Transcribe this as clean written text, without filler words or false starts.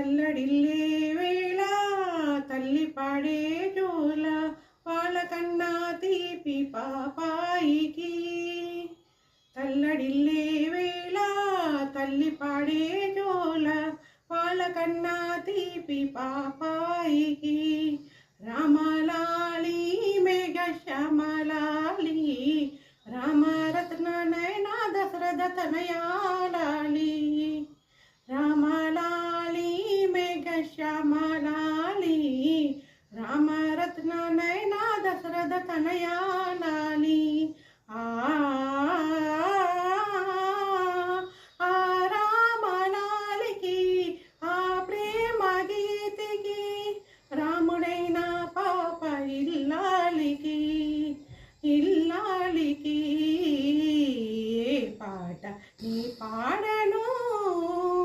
తల్లడిల్లే వేళ తల్లి పాడే జోల పాలకన్నా తీపి పాపాయికి. తల్లడిల్లే వేళ తల్లి పాడే జోల పాలకన్నా తీపి పాపాయికి. రామలాలి మేఘ శ్యామలాలి రామరత్న నయనా దశరథ తనయాలాలి. రామలాలి మేఘ శ్యామలాలి రామరత్న నయనా దశరథ తనయాలాలి.